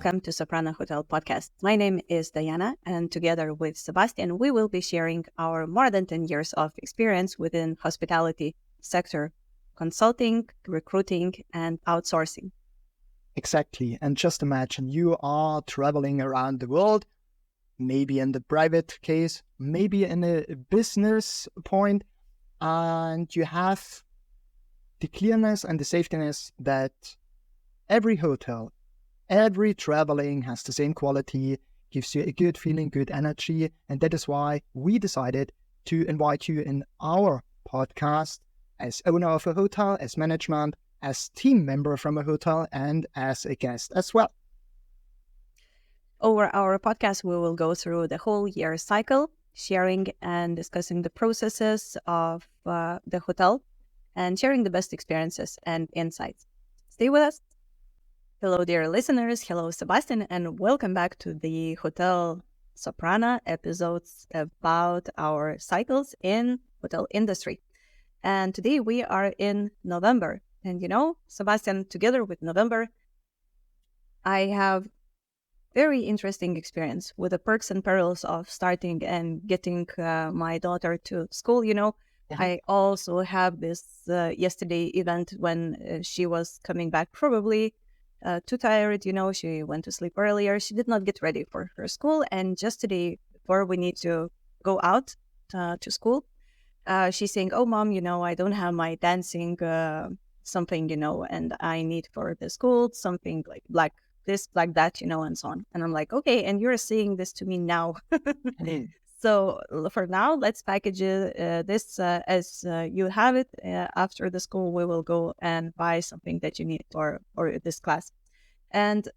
welcome to Soprana Hotel Podcast. My name is Diana, and together with Sebastian, we will be sharing our more than 10 years of experience within hospitality sector, consulting, recruiting, and outsourcing. Exactly. And just imagine you are traveling around the world, maybe in the private case, maybe in a business point, and you have the clearness and the safetyness that every hotel, every traveling has the same quality, gives you a good feeling, good energy. And that is why we decided to invite you in our podcast as owner of a hotel, as management, as team member from a hotel, and as a guest as well. Over our podcast, we will go through the whole year cycle, sharing and discussing the processes of the hotel and sharing the best experiences and insights. Stay with us. Hello, dear listeners. Hello, Sebastian, and welcome back to the Hotel Soprana episodes about our cycles in hotel industry. And today we are in November. And you know, Sebastian, together with November, I have very interesting experience with the perks and perils of starting and getting my daughter to school. You know, I also have this yesterday event when she was coming back probably too tired. You know, she went to sleep earlier. She did not get ready for her school. And just today, before we need to go out to school, she's saying, "Oh, Mom, you know, I don't have my dancing something, you know, and I need for the school something like this, like that, you know, and so on." And I'm like, okay, and you're saying this to me now. So for now, let's package this as you have it. After the school, we will go and buy something that you need for this class. And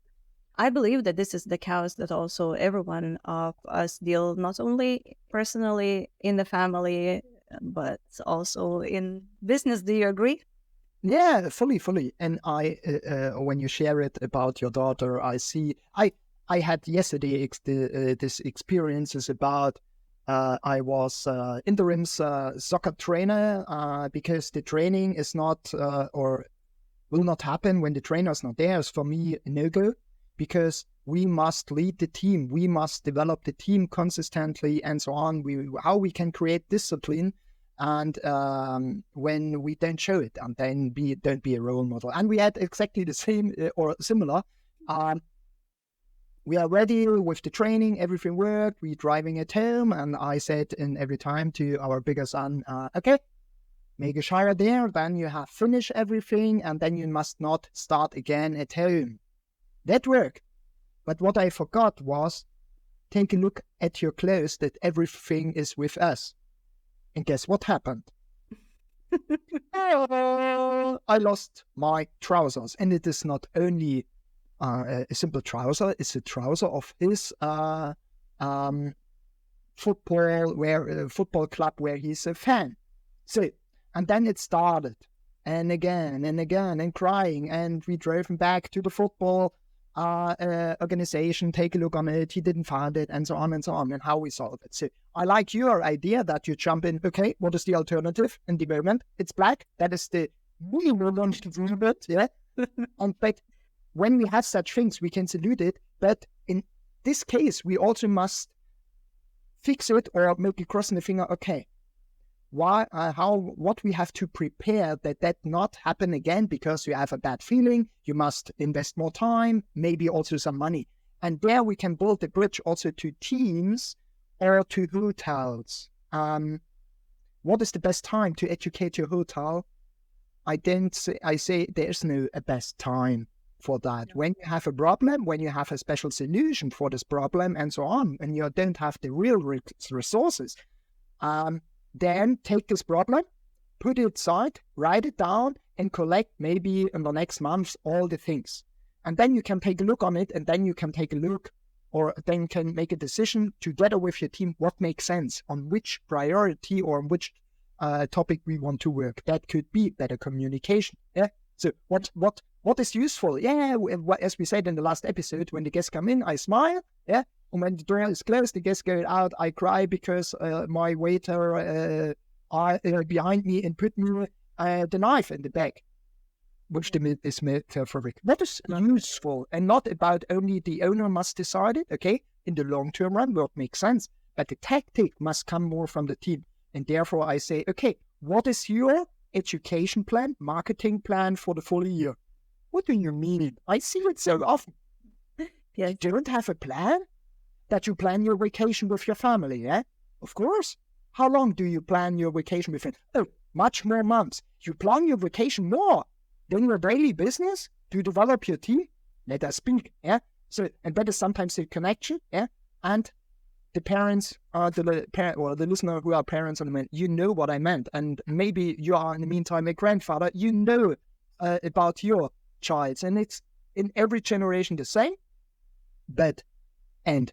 I believe that this is the chaos that also every one of us deal, not only personally in the family, but also in business. Do you agree? Yeah, fully. And I, when you share it about your daughter, I see. I had yesterday this experiences about. I was interim soccer trainer because the training is not or will not happen when the trainer is not there. It's for me a no-go because we must lead the team. We must develop the team consistently and so on. How we can create discipline. And when we don't show it, and then don't be a role model. And we had exactly the same or similar. We are ready with the training, everything worked, we're driving at home, and I said in every time to our bigger son, okay, make a shower there, then you have finished everything, and then you must not start again at home. That worked. But what I forgot was, take a look at your clothes, that everything is with us. And guess what happened? I lost my trousers. And it is not only a simple trouser, it's a trouser of his football club where he's a fan. So, and then it started, and again, and crying, and we drove him back to the football organization, take a look on it, he didn't find it, and so on, and how we solve it. So I like your idea that you jump in, okay, what is the alternative in the moment? It's black, that is the we will launch the bit, yeah? But when we have such things, we can salute it, but in this case, we also must fix it or maybe crossing the finger, okay, what we have to prepare that not happen again because you have a bad feeling, you must invest more time, maybe also some money. And there we can build the bridge also to teams or to hotels. What is the best time to educate your hotel? I say there's no best time for that. No. When you have a problem, when you have a special solution for this problem and so on, and you don't have the real resources, then take this problem, put it aside, write it down, and collect maybe in the next month all the things. And then you can take a look on it, and then you can take a look, or then you can make a decision together with your team what makes sense, on which priority or on which topic we want to work. That could be better communication. Yeah. So what is useful? Yeah, as we said in the last episode, when the guests come in, I smile. Yeah. And when the door is closed, the guests go out, I cry because my waiter are behind me and put me the knife in the bag. which is metaphoric. What is useful, and not about only the owner must decide it, okay? In the long-term run, what makes sense. But the tactic must come more from the team. And therefore I say, okay, what is your education plan, marketing plan for the full year? What do you mean? I see it so often. Yes. You don't have a plan? That you plan your vacation with your family, yeah? Of course. How long do you plan your vacation with it? Oh, much more months. You plan your vacation more than your daily business to develop your team? Let us speak, yeah? So, and that is sometimes the connection, yeah? And the parents, the listener who are parents, you know what I meant. And maybe you are in the meantime a grandfather, you know about your child. And it's in every generation the same, but, and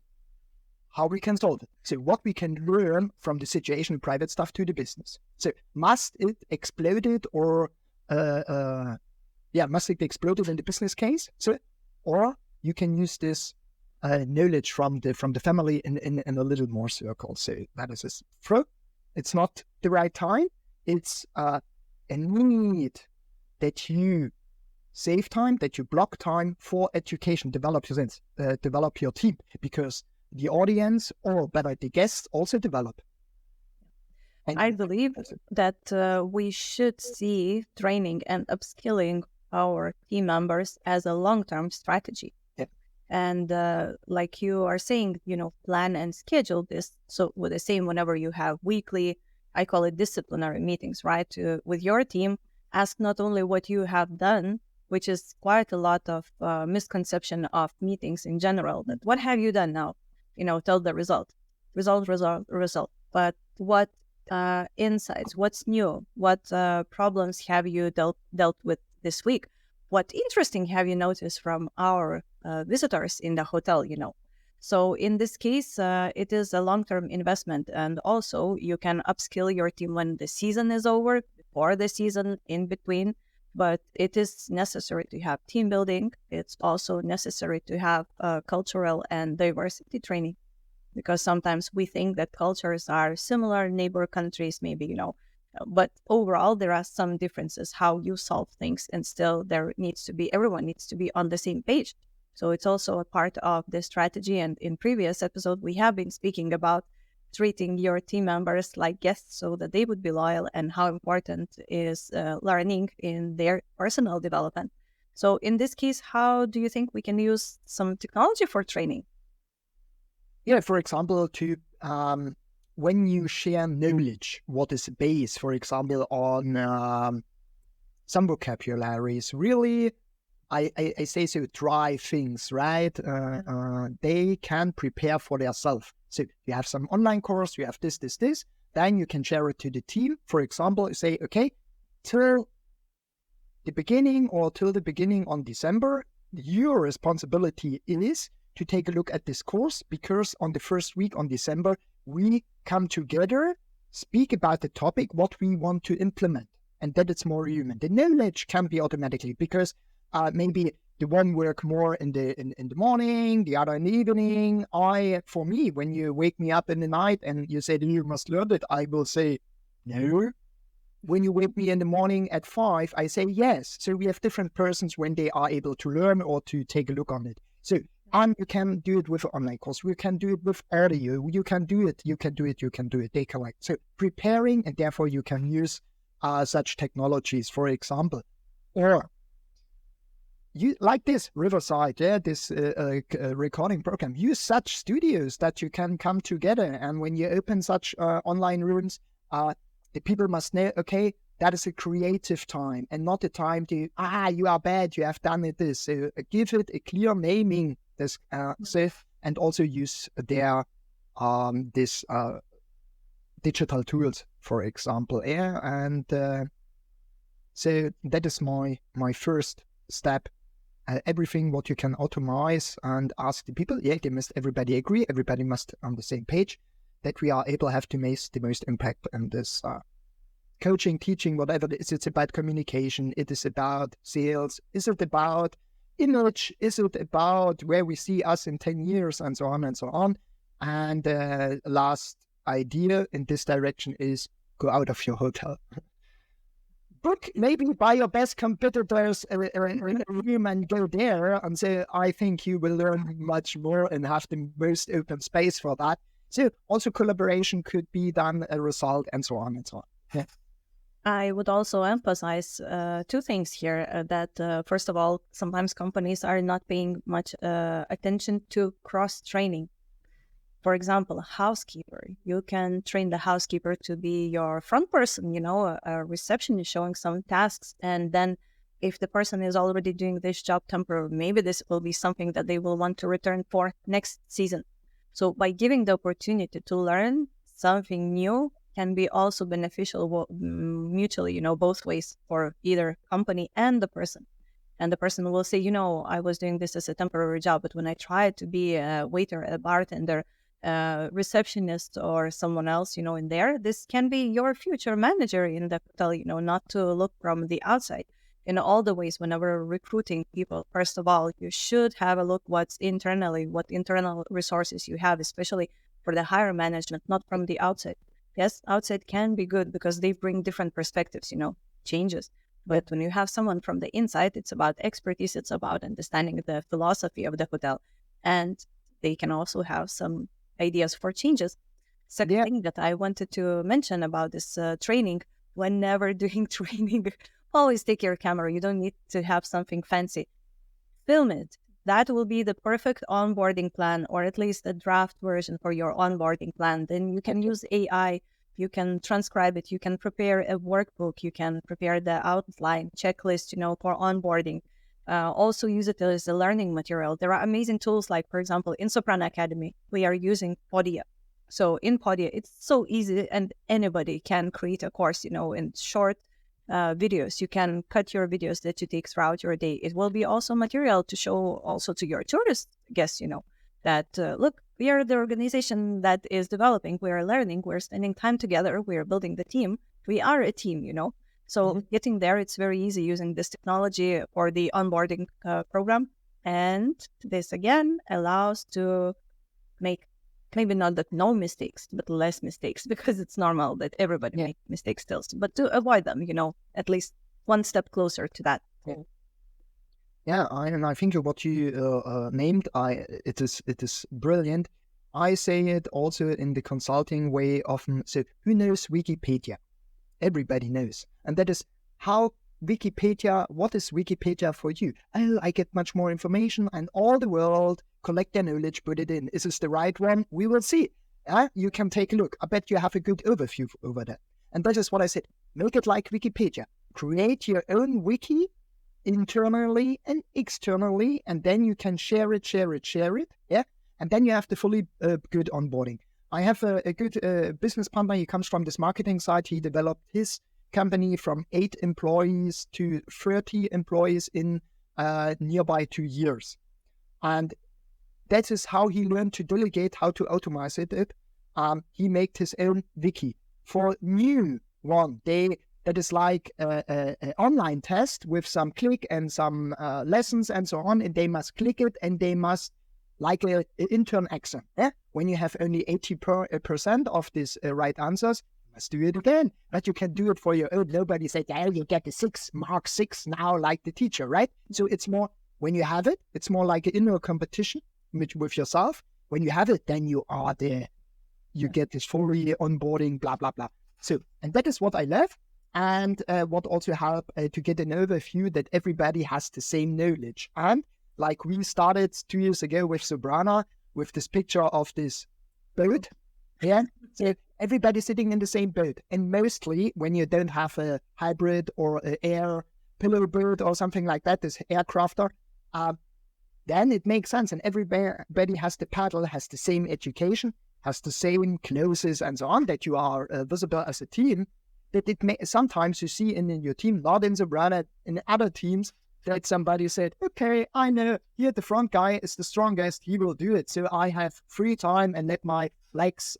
how we can solve it. So what we can learn from the situation, private stuff to the business. So must it exploded or, must it exploded in the business case? So, or you can use this knowledge from the family in a little more circle. So that is a it's not the right time. It's a need that you save time, that you block time for education, develop your team, because the audience, or better, the guests also develop. And I believe that we should see training and upskilling our team members as a long-term strategy. And like you are saying, plan and schedule this. So with the same, whenever you have weekly, I call it disciplinary meetings, right? With your team, ask not only what you have done, which is quite a lot of misconception of meetings in general, that what have you done now? Tell the result. But what insights, what's new? What problems have you dealt with this week? What interesting have you noticed from our visitors in the hotel, So in this case, it is a long-term investment. And also you can upskill your team when the season is over, before the season, in between. But it is necessary to have team building. It's also necessary to have cultural and diversity training, because sometimes we think that cultures are similar, neighbor countries, maybe, but overall there are some differences how you solve things, and still everyone needs to be on the same page. So it's also a part of the strategy. And in previous episode, we have been speaking about treating your team members like guests so that they would be loyal, and how important is learning in their personal development. So in this case, how do you think we can use some technology for training? Yeah, for example, when you share knowledge, what is the base, for example, on some vocabularies, really, I say so, dry things, right? They can prepare for themselves. So you have some online course, you have this, then you can share it to the team. For example, say, okay, till the beginning on December, your responsibility is to take a look at this course, because on the first week on December, we come together, speak about the topic, what we want to implement, and that it's more human. The knowledge can be automatically, because maybe the one work more in the morning, the other in the evening. For me, when you wake me up in the night and you say that you must learn it, I will say no. When you wake me in the morning at 5, I say yes. So we have different persons when they are able to learn or to take a look on it. So you can do it with an online course. You can do it with audio. You can do it. They collect. So preparing, and therefore you can use such technologies, for example, or you like this Riverside, this recording program. Use such studios that you can come together, and when you open such online rooms, the people must know, okay, that is a creative time and not a time to, you are bad, you have done it this. So give it a clear naming, this and also use their digital tools, for example. And so that is my first step. Everything what you can automate and ask the people, everybody agree, everybody must on the same page, that we are able to have to make the most impact in this coaching, teaching, whatever it is. It's about communication, it is about sales, is it about image, is it about where we see us in 10 years, and so on and so on. And last idea in this direction is go out of your hotel. book, maybe buy your best competitors a room and go there. And so I think you will learn much more and have the most open space for that. So also collaboration could be then a result and so on and so on. Yeah. I would also emphasize two things here. That first of all, sometimes companies are not paying much attention to cross-training. For example, a housekeeper. You can train the housekeeper to be your front person, a receptionist showing some tasks. And then if the person is already doing this job temporarily, maybe this will be something that they will want to return for next season. So by giving the opportunity to learn something new can be also beneficial mutually, both ways for either company and the person. And the person will say, I was doing this as a temporary job, but when I tried to be a waiter, a bartender, receptionist, or someone else, in there, this can be your future manager in the hotel, not to look from the outside. In all the ways, whenever recruiting people, first of all, you should have a look what internal resources you have, especially for the higher management, not from the outside. Yes, outside can be good because they bring different perspectives, changes. But when you have someone from the inside, it's about expertise, it's about understanding the philosophy of the hotel. And they can also have some ideas for changes. Second thing that I wanted to mention about this training, whenever doing training, always take your camera. You don't need to have something fancy. Film it. That will be the perfect onboarding plan, or at least a draft version for your onboarding plan. Then you can use AI, you can transcribe it, you can prepare a workbook, you can prepare the outline, checklist, for onboarding. Also use it as a learning material. There are amazing tools like, for example, in Soprana Academy, we are using Podia. So in Podia, it's so easy and anybody can create a course, in short videos. You can cut your videos that you take throughout your day. It will be also material to show also to your tourist guests, that look, we are the organization that is developing, we are learning, we're spending time together, we're building the team. We are a team, So getting there, it's very easy using this technology for the onboarding program. And this again allows to make maybe not that no mistakes, but less mistakes, because it's normal that everybody makes mistakes still, but to avoid them, at least one step closer to that. Yeah, and I think what you named, it is brilliant. I say it also in the consulting way often. So who knows Wikipedia? Everybody knows. And that is how what is Wikipedia for you? Oh, I get much more information and all the world collect their knowledge, put it in. Is this the right one? We will see. You can take a look. I bet you have a good overview over that. And that is what I said. Make it like Wikipedia. Create your own wiki internally and externally, and then you can share it. Yeah. And then you have the fully good onboarding. I have a good business partner. He comes from this marketing side. He developed his company from 8 employees to 30 employees in nearby 2 years. And that is how he learned to delegate, how to automate it. He made his own wiki for new one. That is like an online test with some click and some lessons and so on. And they must click it and they must like an intern exam. Yeah? When you have only 80% of these right answers, you must do it again. But you can do it for your own. Nobody said, oh, you get the mark 6 now like the teacher, right? So it's more, when you have it, it's more like an inner competition with yourself. When you have it, then you are there. You get this fully onboarding, blah, blah, blah. So, and that is what I love. And what also help to get an overview that everybody has the same knowledge. And like we started 2 years ago with Soprana, with this picture of this boat. Yeah. So everybody's sitting in the same boat. And mostly when you don't have a hybrid or an air pillow boat or something like that, this aircrafter, then it makes sense. And everybody has the paddle, has the same education, has the same clothes and so on, that you are visible as a team. That it may sometimes you see in your team, not in Soprana, in other teams, that somebody said, okay, I know here the front guy is the strongest, he will do it. So I have free time and let my legs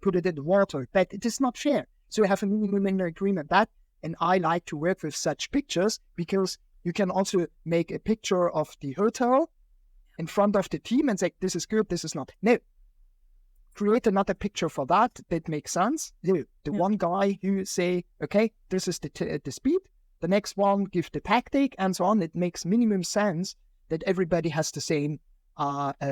put it in the water. But it is not fair. So we have a minimum agreement that, and I like to work with such pictures because you can also make a picture of the hotel in front of the team and say, this is good, this is not. No. Create another picture for that makes sense. The one guy who say, okay, this is the speed, the next one give the tactic, and so on. It makes minimum sense that everybody has the same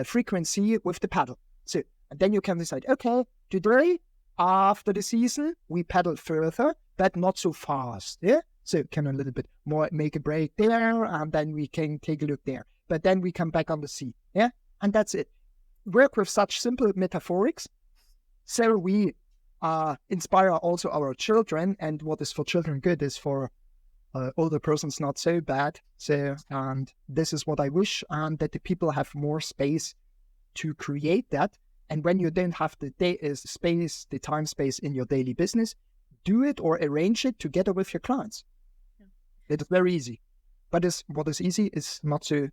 frequency with the paddle. So, and then you can decide, okay, today, after the season, we paddle further, but not so fast, yeah? So can a little bit more make a break there, and then we can take a look there. But then we come back on the sea, yeah? And that's it. Work with such simple metaphorics, so we inspire also our children, and what is for children good is for older persons not so bad. So, and this is what I wish, and that the people have more space to create that. And when you don't have the time space in your daily business, do it or arrange it together with your clients. Yeah. It's very easy. But what is easy is not so,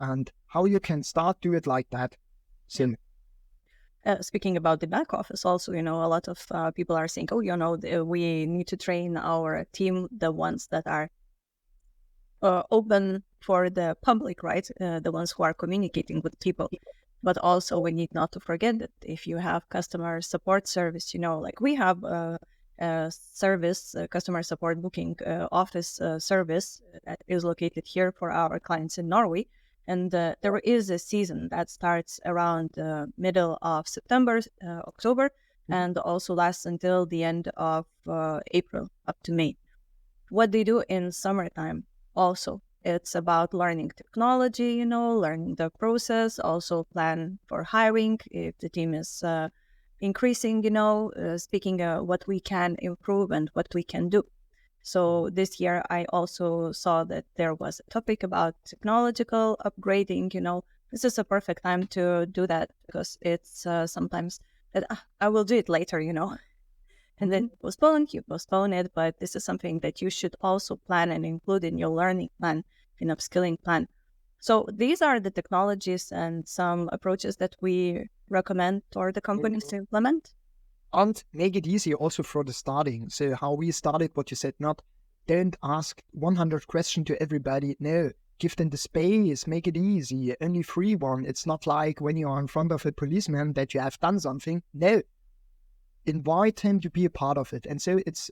and how you can start, do it like that. So, speaking about the back office also, a lot of people are saying, we need to train our team, the ones that are open for the public, right? The ones who are communicating with people. But also we need not to forget that if you have customer support service, like we have a service, customer support booking office service that is located here for our clients in Norway. And there is a season that starts around the middle of September, October, and also lasts until the end of April, up to May. What they do in summertime also, it's about learning technology, learning the process, also plan for hiring if the team is increasing, speaking what we can improve and what we can do. So this year, I also saw that there was a topic about technological upgrading. This is a perfect time to do that because it's sometimes that I will do it later, and then you postpone it. But this is something that you should also plan and include in your learning plan, in upskilling plan. So these are the technologies and some approaches that we recommend for the companies to implement. And make it easy also for the starting. So how we started, what you said, don't ask 100 questions to everybody. No, give them the space, make it easy, only 3 one. It's not like when you are in front of a policeman that you have done something. No, invite him to be a part of it. And so it's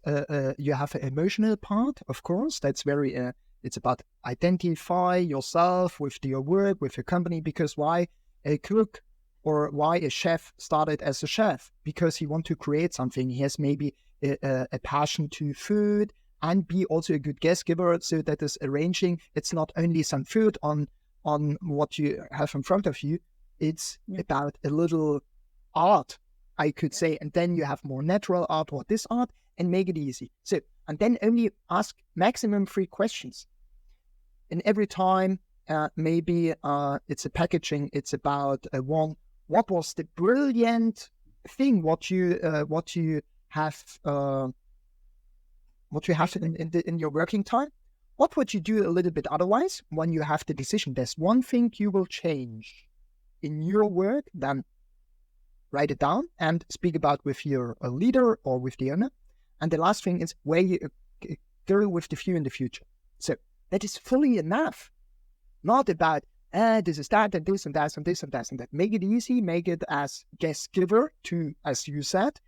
you have an emotional part, of course. That's very, it's about identify yourself with your work, with your company, because why a cook or why a chef started as a chef? Because he wants to create something. He has maybe a passion to food and be also a good guest giver. So that is arranging. It's not only some food on what you have in front of you. It's about a little art, I could say. And then you have more natural art or this art and make it easy. So, and then only ask maximum 3 questions. And every time, maybe it's a packaging. It's about what was the brilliant thing what you have in your working time? What would you do a little bit otherwise when you have the decision? There's one thing you will change in your work, then write it down and speak about with your leader or with the owner. And the last thing is where you go with the view in the future. So that is fully enough. Not about this is that and this and that and this and that and that. Make it easy. Make it as guest giver to, as you said,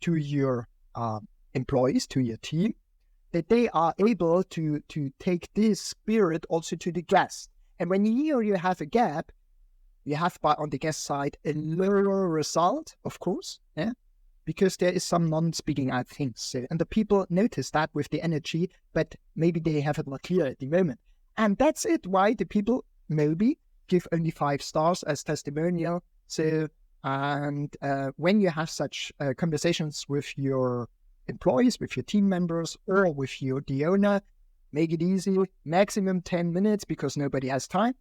to your employees, to your team, that they are able to take this spirit also to the guest. And when you have a gap, you have on the guest side a lower result, of course, yeah, because there is some non-speaking out things. So, and the people notice that with the energy, but maybe they have it not clear at the moment. And that's it. Why the people maybe give only 5 stars as testimonial. So, and when you have such conversations with your employees, with your team members, or with the owner, make it easy, maximum 10 minutes because nobody has time.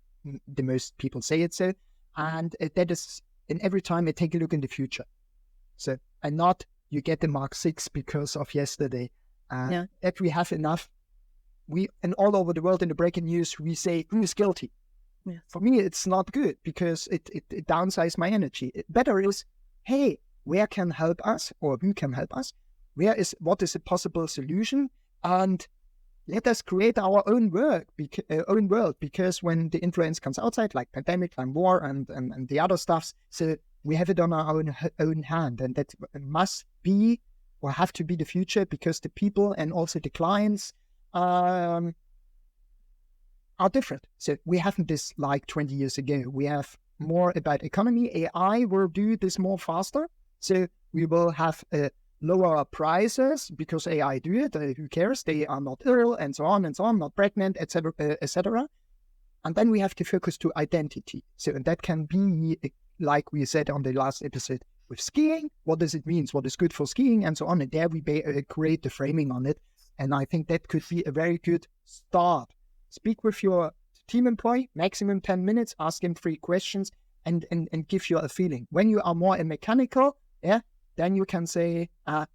The most people say it so. And that is, in every time I take a look in the future. So, and not you get the mark 6 because of yesterday. If we have enough, and all over the world in the breaking news, we say, who is guilty? Yeah. For me, it's not good because it downsizes my energy. Better is, hey, where can help us or who can help us? What is a possible solution? And let us create our own world, because when the influence comes outside, like pandemic and war and the other stuffs, so we have it on our own hand, and that must be or have to be the future, because the people and also the clients are different. So we haven't this like 20 years ago. We have more about economy. AI will do this more faster. So we will have lower prices because AI do it. Who cares? They are not ill and so on, not pregnant, etc., etc. And then we have to focus to identity. So and that can be, like we said on the last episode, with skiing, what does it mean? What is good for skiing and so on? And there we create the framing on it. And I think that could be a very good start. Speak with your team employee, maximum 10 minutes, ask him 3 questions and give you a feeling. When you are more in mechanical, then you can say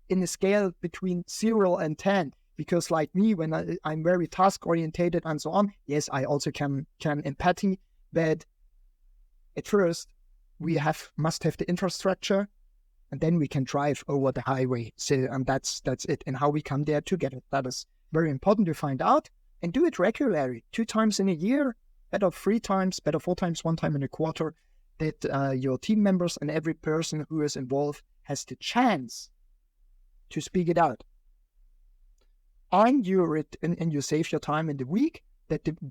in a scale between 0 and 10, because like me, when I'm very task orientated and so on, yes, I also can empathy, but at first we must have the infrastructure, and then we can drive over the highway. So, and that's it. And how we come there together. That is very important to find out and do it regularly, 2 times in a year, better 3 times, better 4 times, 1 time in a quarter, that your team members and every person who is involved has the chance to speak it out. And you save your time in the week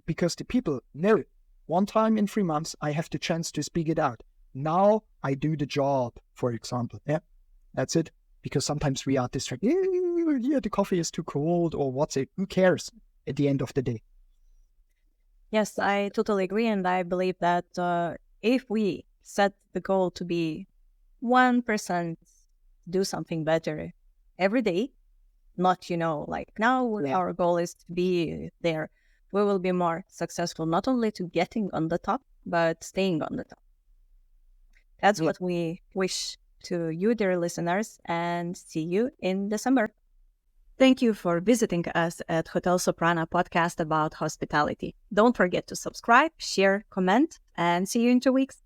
because the people know 1 time in 3 months, I have the chance to speak it out. Now I do the job, for example. Yeah, that's it. Because sometimes we are distracted. Yeah, the coffee is too cold or what's it? Who cares at the end of the day? Yes, I totally agree. And I believe that if we set the goal to be 1% do something better every day, not, like now our goal is to be there, we will be more successful, not only to getting on the top, but staying on the top. That's what we wish to you, dear listeners, and see you in December. Thank you for visiting us at Hotel Soprana podcast about hospitality. Don't forget to subscribe, share, comment, and see you in 2 weeks.